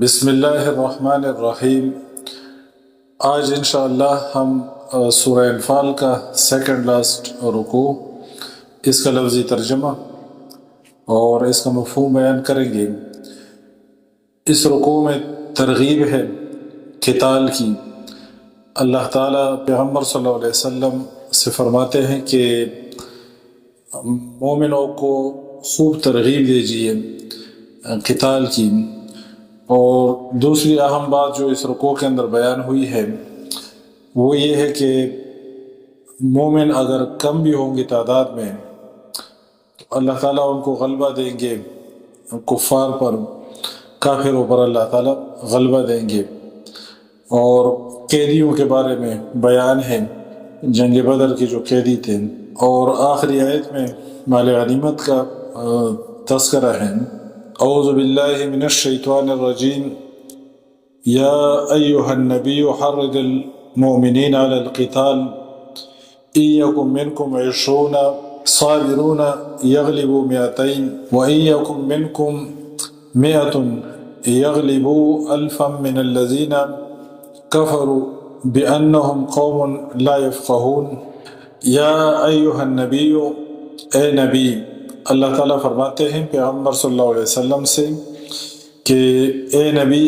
بسم اللہ الرحمن الرحیم۔ آج انشاءاللہ ہم سورہ انفال کا سیکنڈ لاسٹ رکوع، اس کا لفظی ترجمہ اور اس کا مفہوم بیان کریں گے۔ اس رکوع میں ترغیب ہے قتال کی۔ اللہ تعالیٰ پیغمبر صلی اللہ علیہ وسلم سے فرماتے ہیں کہ مومنوں کو خوب ترغیب دیجیے قتال کی۔ اور دوسری اہم بات جو اس رکوع کے اندر بیان ہوئی ہے وہ یہ ہے کہ مومن اگر کم بھی ہوں گے تعداد میں تو اللہ تعالیٰ ان کو غلبہ دیں گے، کفار پر، کافروں پر اللہ تعالیٰ غلبہ دیں گے۔ اور قیدیوں کے بارے میں بیان ہے، جنگ بدر کے جو قیدی تھے، اور آخری آیت میں مال غنیمت کا تذکرہ ہے۔ اعوذ باللہ من الشیطان الرجیم، یا ایہا النبی حرض المؤمنین علی القتال ان یکن منکم 20 صابرون یغلبوا 200 وان یکن منکم 100 یغلبوا 1000 من الذین کفروا بانہم قوم لا یفقہون۔ یا ایہا النبی، اے نبی، اللہ تعالیٰ فرماتے ہیں پیغمبر صلی اللہ علیہ وسلم سے کہ اے نبی،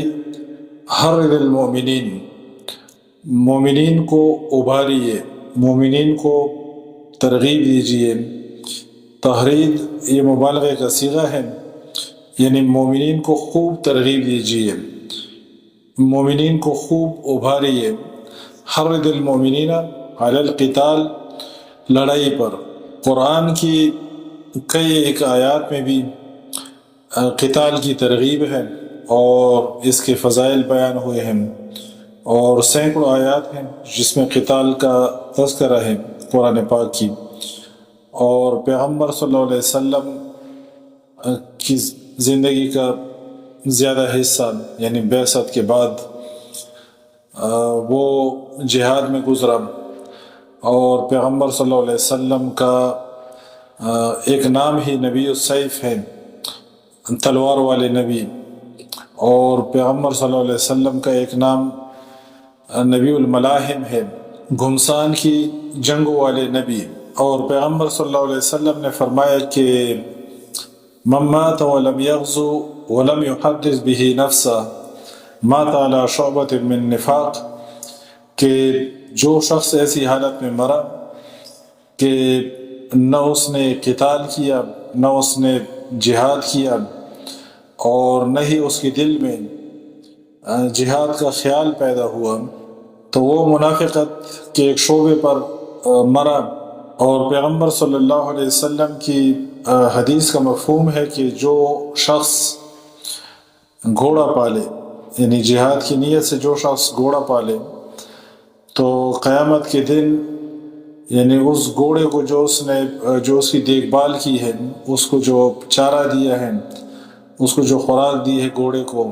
حرض المؤمنین، مومنین کو ابھاریے، مومنین کو ترغیب دیجیے۔ تحرید یہ مبالغے کا صیغہ ہے، یعنی مومنین کو خوب ترغیب دیجیے، مومنین کو خوب ابھاریے۔ حرض المؤمنین علی القتال، لڑائی پر۔ قرآن کی کئی ایک آیات میں بھی قتال کی ترغیب ہے اور اس کے فضائل بیان ہوئے ہیں، اور سینکڑوں آیات ہیں جس میں قتال کا تذکرہ ہے قرآن پاک کی۔ اور پیغمبر صلی اللہ علیہ وسلم کی زندگی کا زیادہ حصہ یعنی بعثت کے بعد وہ جہاد میں گزرا، اور پیغمبر صلی اللہ علیہ وسلم کا ایک نام ہی نبی السیف ہے، تلوار والے نبی، اور پیغمبر صلی اللہ علیہ وسلم کا ایک نام نبی الملاحم ہے، گھمسان کی جنگوں والے نبی۔ اور پیغمبر صلی اللہ علیہ وسلم نے فرمایا کہ من مات ولم یغزو ولم یحدث به نفسہ مات علی شعبۃ من نفاق، کہ جو شخص ایسی حالت میں مرا کہ نہ اس نے قتال کیا، نہ اس نے جہاد کیا، اور نہ ہی اس کے دل میں جہاد کا خیال پیدا ہوا، تو وہ منافقت کے ایک شعبے پر مرا۔ اور پیغمبر صلی اللہ علیہ وسلم کی حدیث کا مفہوم ہے کہ جو شخص گھوڑا پالے، یعنی جہاد کی نیت سے جو شخص گھوڑا پالے، تو قیامت کے دن یعنی اس گھوڑے کو جو اس کی دیکھ بھال کی ہے، اس کو جو چارہ دیا ہے، اس کو جو خوراک دی ہے گھوڑے کو،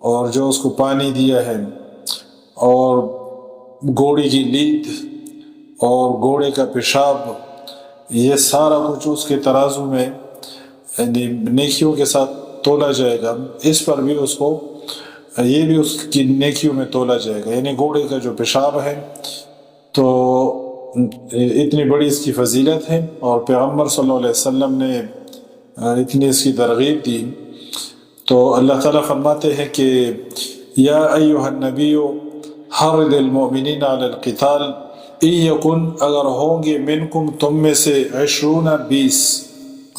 اور جو اس کو پانی دیا ہے، اور گھوڑے کی لید اور گھوڑے کا پیشاب، یہ سارا کچھ اس کے ترازو میں یعنی نیکیوں کے ساتھ تولا جائے گا۔ اس پر بھی اس کو یہ بھی اس کی نیکیوں میں تولا جائے گا، یعنی گھوڑے کا جو پیشاب ہے۔ تو اتنی بڑی اس کی فضیلت ہے، اور پیغمبر صلی اللہ علیہ وسلم نے اتنی اس کی ترغیب دی۔ تو اللہ تعالیٰ فرماتے ہیں کہ یا ایہا النبی حرض المؤمنین علی القتال ان یکن، اگر ہوں گے منکم تم میں سے 20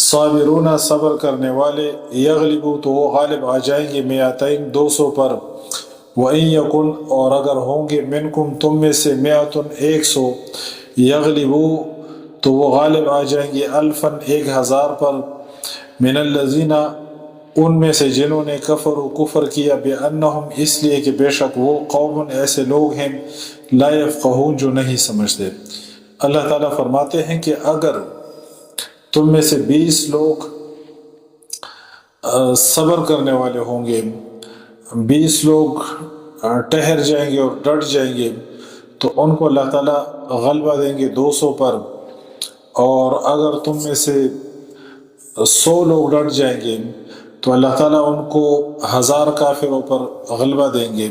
صابرون صبر کرنے والے، یغلبوا تو وہ غالب آ جائیں گے 200 پر، وَإِن یکن اور اگر ہوں گے منکم تم میں سے 100 یغلبوا تو وہ غالب آ جائیں گے 1000 پر، من الذین ان میں سے جنہوں نے کفر کیا، بأنہم اس لیے کہ بے شک وہ قوم ایسے لوگ ہیں، لا یفقہون جو نہیں سمجھتے۔ اللہ تعالیٰ فرماتے ہیں کہ اگر تم میں سے 20 لوگ صبر کرنے والے ہوں گے، 20 لوگ ٹھہر جائیں گے اور ڈٹ جائیں گے، تو ان کو اللہ تعالیٰ غلبہ دیں گے 200 پر۔ اور اگر تم میں سے 100 لوگ ڈٹ جائیں گے تو اللہ تعالیٰ ان کو 1000 کافروں پر غلبہ دیں گے۔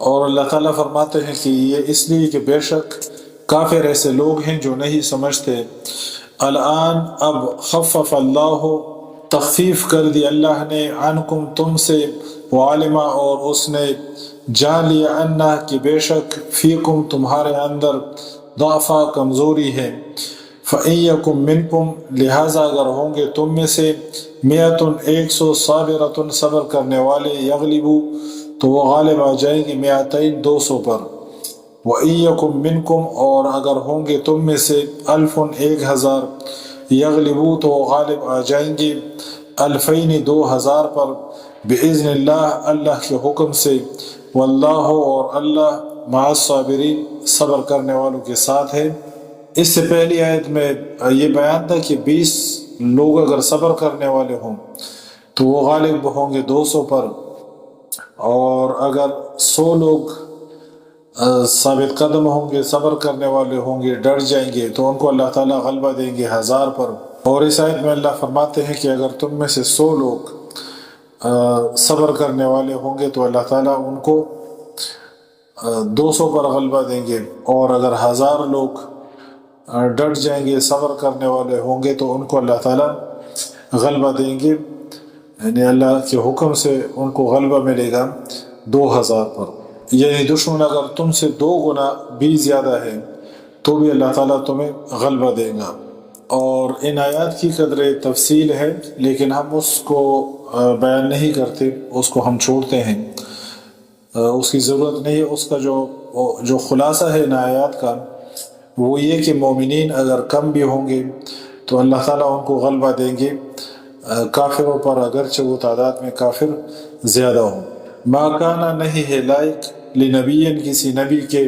اور اللہ تعالیٰ فرماتے ہیں کہ یہ اس لیے کہ بے شک کافر ایسے لوگ ہیں جو نہیں سمجھتے۔ الآن اب خفف اللہ، تخفیف کر دی اللہ نے، عنکم تم سے، وعلمہ اور اس نے جان لیا، انہ کہ بے شک فیکم تمہارے اندر، ضعفا کمزوری ہے، فَإِن يَكُن مِّنكُم لہٰذا اگر ہوں گے تم میں سے، مئۃ 100 صابرۃ صبر کرنے والے، یغلبوا تو وہ غالب آ جائیں گے، مئتین 200 پر، وَإِن يَكُن مِّنكُم اور اگر ہوں گے تم میں سے، 1000 1000 یغلبوا تو وہ غالب آ جائیں گے، 2000 2000 پر، بِإِذْنِ اللہ اللہ کے حکم سے، واللہ اور اللہ مع الصابرین صبر کرنے والوں کے ساتھ ہے۔ اس سے پہلی آیت میں یہ بیان تھا کہ 20 لوگ اگر صبر کرنے والے ہوں تو وہ غالب ہوں گے 200 پر، اور اگر 100 لوگ ثابت قدم ہوں گے، صبر کرنے والے ہوں گے، ڈر جائیں گے، تو ان کو اللہ تعالیٰ غلبہ دیں گے 1000 پر۔ اور اس آیت میں اللہ فرماتے ہیں کہ اگر تم میں سے 100 لوگ صبر کرنے والے ہوں گے تو اللہ تعالیٰ ان کو 200 پر غلبہ دیں گے، اور اگر 1000 لوگ ڈٹ جائیں گے، صبر کرنے والے ہوں گے، تو ان کو اللہ تعالیٰ غلبہ دیں گے، یعنی اللہ کے حکم سے ان کو غلبہ ملے گا 2000 پر۔ یعنی دشمن اگر تم سے 2 گنا بھی زیادہ ہے تو بھی اللہ تعالیٰ تمہیں غلبہ دے گا۔ اور ان آیات کی قدر تفصیل ہے، لیکن ہم اس کو بیان نہیں کرتے، اس کو ہم چھوڑتے ہیں، اس کی ضرورت نہیں ہے۔ اس کا جو خلاصہ ہے ان آیات کا وہ یہ کہ مومنین اگر کم بھی ہوں گے تو اللہ تعالیٰ ان کو غلبہ دیں گے کافروں پر، اگرچہ وہ تعداد میں کافر زیادہ ہوں۔ ما کانا نہیں ہے لائق لنبی کسی نبی کے،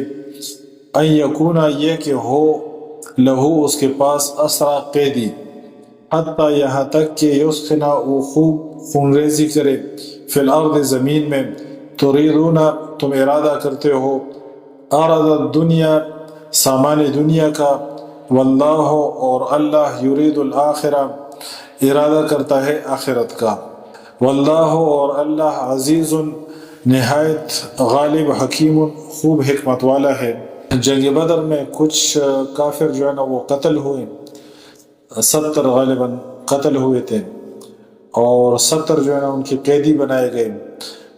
ان یکونا یہ کہ ہو، لہو اس کے پاس، اسرا قیدی، حتیٰ یہاں تک کہ یسخنا وہ خوب خونریزی کرے، فی الارض زمین میں، تریدون تم ارادہ کرتے ہو، عرض الدنیا سامان دنیا کا، واللہ اور اللہ یرید الآخرہ ارادہ کرتا ہے آخرت کا، واللہ اور اللہ عزیز نہایت غالب، حکیم خوب حکمت والا ہے۔ جنگ بدر میں کچھ کافر جو ہے نا وہ قتل ہوئے، 70 غالباً قتل ہوئے تھے، اور 70 جو ہے نا ان کے قیدی بنائے گئے،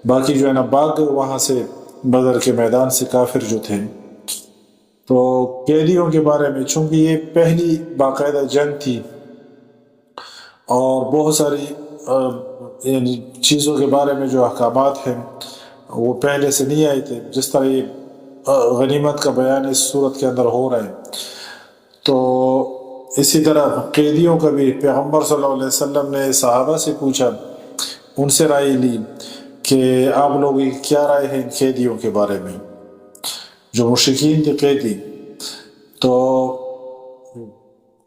باقی جو ہے نا بھاگ گئے وہاں سے، بدر کے میدان سے کافر جو تھے۔ تو قیدیوں کے بارے میں، چونکہ یہ پہلی باقاعدہ جنگ تھی اور بہت ساری یعنی چیزوں کے بارے میں جو احکامات ہیں وہ پہلے سے نہیں آئے تھے، جس طرح یہ غنیمت کا بیان اس صورت کے اندر ہو رہا ہے، تو اسی طرح قیدیوں کا بھی پیغمبر صلی اللہ علیہ وسلم نے صحابہ سے پوچھا، ان سے رائے لی کہ آپ لوگ کیا رائے ہے ان قیدیوں کے بارے میں، جو مشرکین کے قیدی۔ تو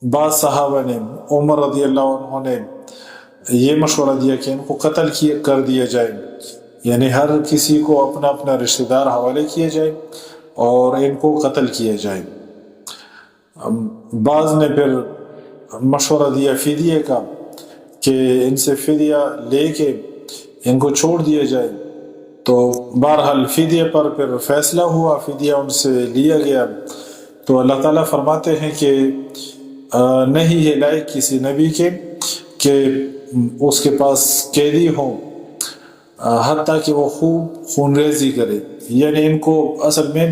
بعض صحابہ نے، عمر رضی اللہ عنہ نے یہ مشورہ دیا کہ ان کو قتل کر دیا جائے، یعنی ہر کسی کو اپنا اپنا رشتہ دار حوالے کیا جائے اور ان کو قتل کیا جائے۔ بعض نے پھر مشورہ دیا فدیے کا، کہ ان سے فدیہ لے کے ان کو چھوڑ دیا جائے۔ تو بہرحال فدیے پر پھر فیصلہ ہوا، فدیہ ان سے لیا گیا۔ تو اللہ تعالیٰ فرماتے ہیں کہ نہیں ہے لائق کسی نبی کے کہ اس کے پاس قیدی ہوں، حتیٰ کہ وہ خوب خون ریزی کرے، یعنی ان کو اصل میں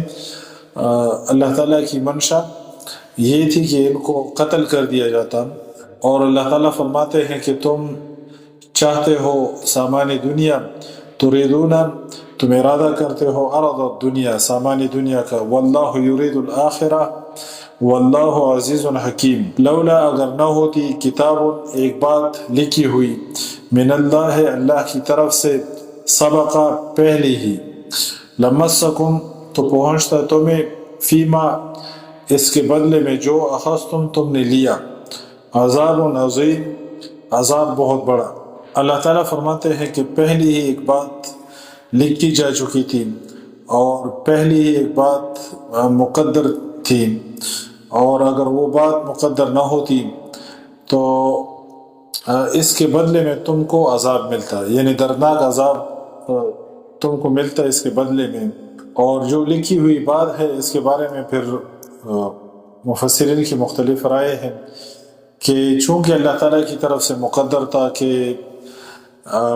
اللہ تعالیٰ کی منشا یہ تھی کہ ان کو قتل کر دیا جاتا، اور اللہ تعالیٰ فرماتے ہیں کہ تم چاہتے ہو سامان دنیا، تریدون تم ارادہ کرتے ہو، عرض الدنیا سامان دنیا کا، واللہ یرید الآخرہ واللہ عزیز حکیم۔ لولا اگر نہ ہوتی، کتاب ایک بات لکھی ہوئی، من اللہ اللہ کی طرف سے، سبقہ پہلی ہی، لمسکم تو پہنچتا تمہیں، فیما اس کے بدلے میں، جو اخذتم تم نے لیا، عذاب عظیم عذاب بہت بڑا۔ اللہ تعالیٰ فرماتے ہیں کہ پہلی ہی ایک بات لکھی جا چکی تھی، اور پہلی ہی ایک بات مقدر تھی، اور اگر وہ بات مقدر نہ ہوتی تو اس کے بدلے میں تم کو عذاب ملتا، یعنی دردناک عذاب تم کو ملتا اس کے بدلے میں۔ اور جو لکھی ہوئی بات ہے اس کے بارے میں پھر مفسرین کی مختلف رائے ہیں کہ چونکہ اللہ تعالیٰ کی طرف سے مقدر تھا کہ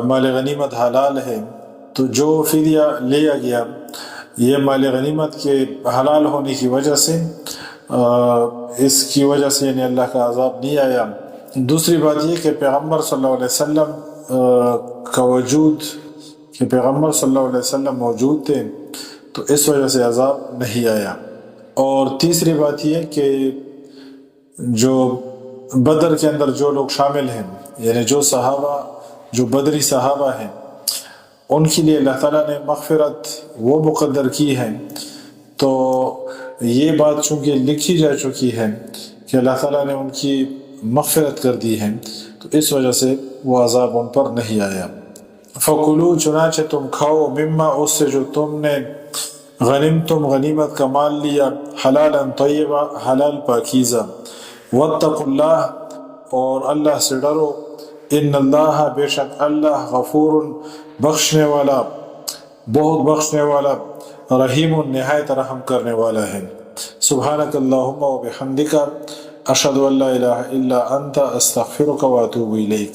مال غنیمت حلال ہے، تو جو فدیہ لیا گیا یہ مال غنیمت کے حلال ہونے کی وجہ سے اس کی وجہ سے یعنی اللہ کا عذاب نہیں آیا۔ دوسری بات یہ کہ پیغمبر صلی اللہ علیہ وسلم کا وجود، کہ پیغمبر صلی اللہ علیہ وسلم موجود تھے تو اس وجہ سے عذاب نہیں آیا۔ اور تیسری بات یہ کہ جو بدر کے اندر جو لوگ شامل ہیں، یعنی جو صحابہ، جو بدری صحابہ ہیں، ان کے لیے اللہ تعالیٰ نے مغفرت وہ مقدر کی ہے۔ تو یہ بات چونکہ لکھی جا چکی ہے کہ اللہ تعالیٰ نے ان کی مغفرت کر دی ہے، تو اس وجہ سے وہ عذاب ان پر نہیں آیا۔ فَكُلُوا، چنانچہ تم کھاؤ، مما اس سے جو تم نے غنیمتم غنیمت کا مال لیا، حلالا طیبا حلال پاکیزہ، واتقوا اللہ اور اللہ سے ڈرو، ان اللہ بے شک اللہ غفور بخشنے والا، بہت بخشنے والا، رحیم نہایت رحم کرنے والا ہے۔ سبحانک اللہم و بحمدک، اشہد ان لا الہ الا انت، استغفرک و اتوب الیک۔